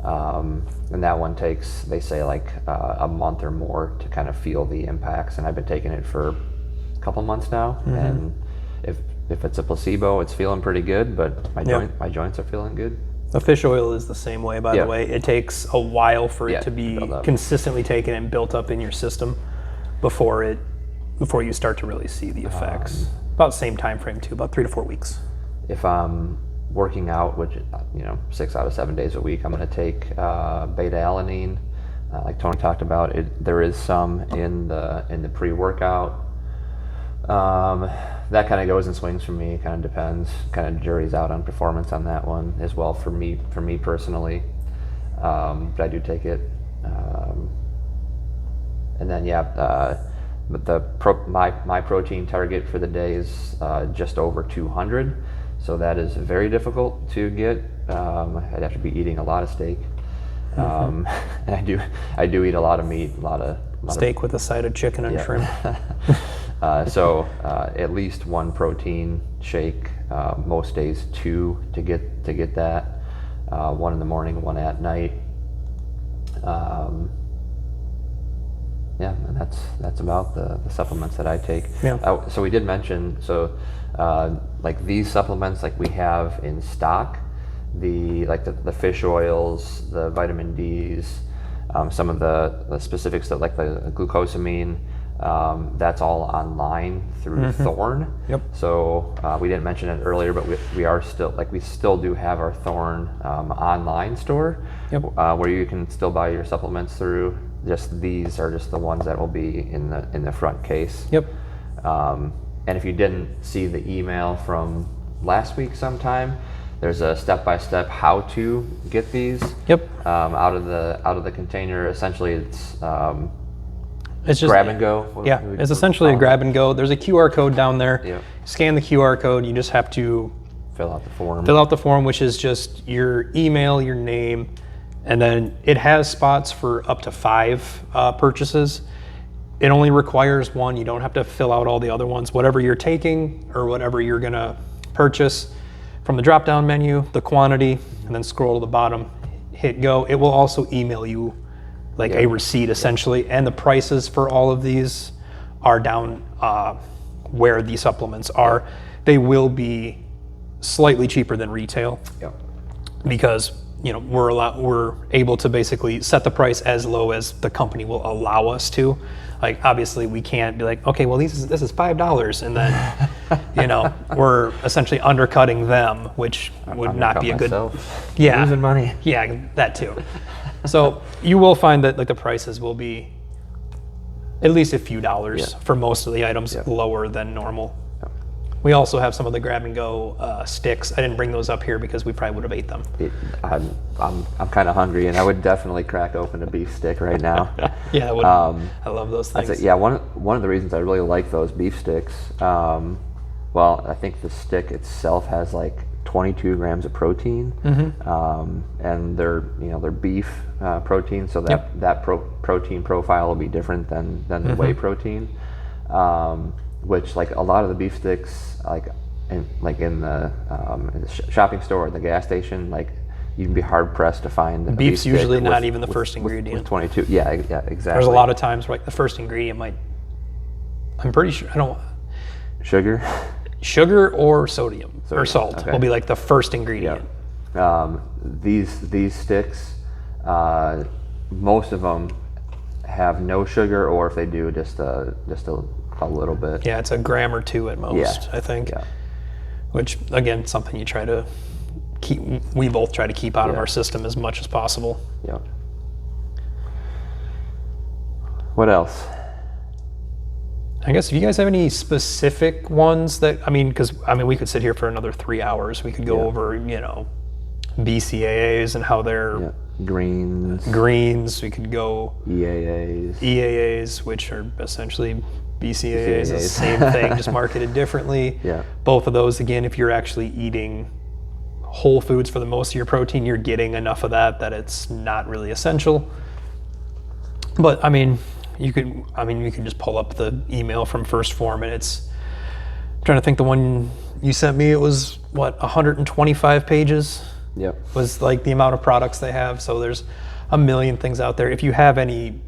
and that one takes, they say, like a month or more to kind of feel the impacts. And I've been taking it for a couple months now, and if it's a placebo, it's feeling pretty good, but my joints are feeling good. The fish oil is the same way, by the way. It takes a while for it to be consistently taken and built up in your system before you start to really see the effects. About the same time frame too, about 3 to 4 weeks. If I'm working out, which 6 out of 7 days a week, I'm going to take beta-alanine, like Tony talked about. There is some in the pre-workout. That kind of goes in swings for me. Kind of depends. Kind of jury's out on performance on that one as well for me personally. But I do take it, and then but my protein target for the day is just over 200, so that is very difficult to get. I'd have to be eating a lot of steak, and I do eat a lot of meat, a lot of steak with a side of chicken and shrimp. So at least one protein shake, most days 2 to get that, 1 in the morning, 1 at night. And that's about the supplements that I take. So we did mention, like these supplements, like we have in stock, the fish oils, the vitamin Ds, some of the specifics that, like the glucosamine, that's all online through Thorne. So we didn't mention it earlier, but we still do have our Thorne online store, where you can still buy your supplements through. just these are just the ones that will be in the front case. Yep. And if you didn't see the email from last week sometime, there's a step-by-step how to get these. Yep. Out of the container. Essentially, it's just grab and go. Yeah, it's essentially a grab and go. There's a QR code down there. Yep. Scan the QR code. You just have to Fill out the form, which is just your email, your name, and then it has spots for up to 5 purchases. It only requires 1. You don't have to fill out all the other ones. Whatever you're taking or whatever you're gonna purchase, from the drop-down menu, the quantity, and then scroll to the bottom, hit go. It will also email you like a receipt essentially, and the prices for all of these are down where the supplements are. They will be slightly cheaper than retail. Yep. Because we're able to basically set the price as low as the company will allow us to. Like obviously we can't be like, okay, well this is $5, and then we're essentially undercutting them, which would not be a good. Yeah, losing money. Yeah, that too. So you will find that like the prices will be at least a few dollars for most of the items lower than normal. We also have some of the grab and go sticks. I didn't bring those up here because we probably would have ate them. I'm kind of hungry, and I would definitely crack open a beef stick right now. Yeah, I love those things. One of the reasons I really like those beef sticks. Well, I think the stick itself has like 22 grams of protein, and they're beef protein, so that protein profile will be different than the whey protein. Which like a lot of the beef sticks, in the shopping store or the gas station, like you can be hard pressed to find. Beef's usually not even the first ingredient. With 22, yeah, exactly. There's a lot of times where like the first ingredient might. I'm pretty sure I don't. Sugar or sodium or salt will be like the first ingredient. Yeah. These sticks, most of them have no sugar, or if they do, just a little bit. Yeah, it's a gram or 2 at most, I think. Yeah. Which, again, something you try to keep. We both try to keep out of our system as much as possible. Yeah. What else? I guess if you guys have any specific ones that, because we could sit here for another 3 hours. We could go over, BCAAs and how they're greens. We could go EAAs, which are essentially BCAAs, the same thing, just marketed differently. Yeah. Both of those, again, if you're actually eating whole foods for the most of your protein, you're getting enough of that it's not really essential. But you can just pull up the email from First Form, and it's, I'm trying to think, the one you sent me, it was 125 pages. Yep. Was like the amount of products they have. So there's a million things out there. If you have any,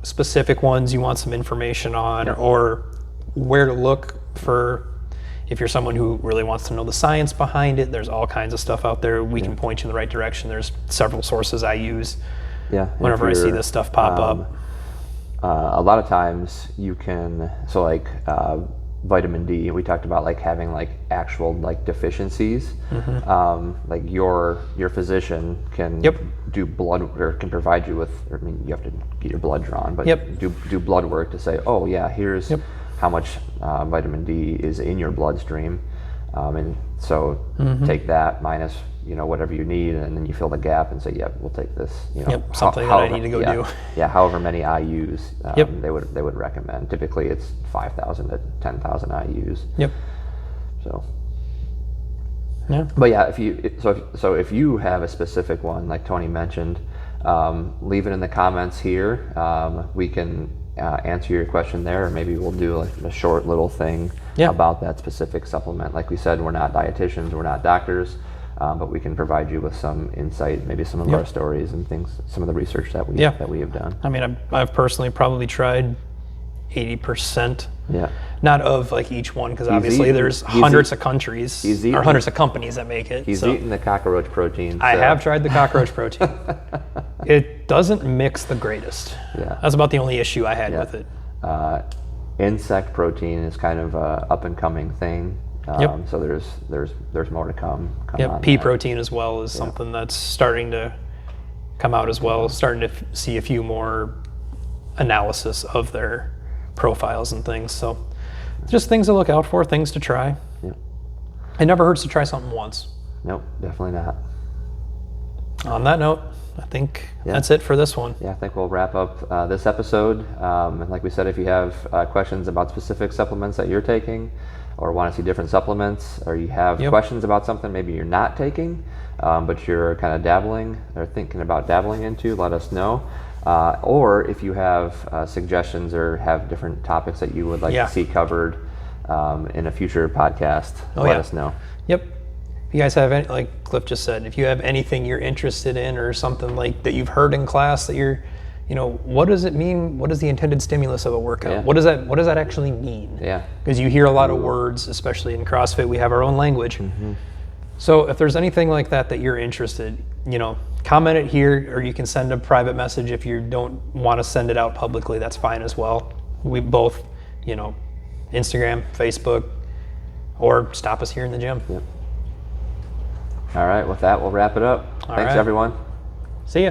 specific ones you want some information on, or where to look for, if you're someone who really wants to know the science behind it, there's all kinds of stuff out there. We can point you in the right direction. There's several sources I use whenever I see this stuff pop up. A lot of times you can, vitamin D, we talked about having actual deficiencies. Like your physician can do blood, or can provide you with, you have to get your blood drawn, but do blood work to say, oh yeah, here's how much vitamin D is in your bloodstream, and so take that minus whatever you need, and then you fill the gap and say, we'll take this, something that I need to go do. Yeah, however many IUs they would recommend. Typically it's 5,000 to 10,000 IUs. Yep. So. Yeah. But yeah, if you have a specific one like Tony mentioned, leave it in the comments here. We can answer your question there, or maybe we'll do a short little thing about that specific supplement. Like we said, we're not dietitians, we're not doctors. But we can provide you with some insight, maybe some of our stories and things, some of the research that we have done. I've personally probably tried 80%. Yeah. Not of each one, because obviously there's hundreds of countries or hundreds of companies that make it. He's eaten the cockroach protein. I have tried the cockroach protein. It doesn't mix the greatest. Yeah. That's about the only issue I had with it. Insect protein is kind of a up and coming thing. So there's more to come. Pea protein as well is something that's starting to come out as well. Starting to see a few more analysis of their profiles and things. So just things to look out for, things to try. Yep. It never hurts to try something once. Nope, definitely not. On that note, I think that's it for this one. Yeah, I think we'll wrap up this episode. And like we said, if you have questions about specific supplements that you're taking, or want to see different supplements, or you have questions about something maybe you're not taking, but you're kind of dabbling or thinking about dabbling into, let us know. Or if you have suggestions or have different topics that you would like to see covered in a future podcast, let us know. Yep. If you guys have any, like Cliff just said, if you have anything you're interested in or something like that you've heard in class that you're, what does it mean? What is the intended stimulus of a workout? Yeah. What does that actually mean? Yeah. Because you hear a lot of words, especially in CrossFit, we have our own language. Mm-hmm. So if there's anything like that you're interested, comment it here, or you can send a private message if you don't want to send it out publicly. That's fine as well. We both, Instagram, Facebook, or stop us here in the gym. Yep. All right, with that, we'll wrap it up. Thanks, everyone. See ya.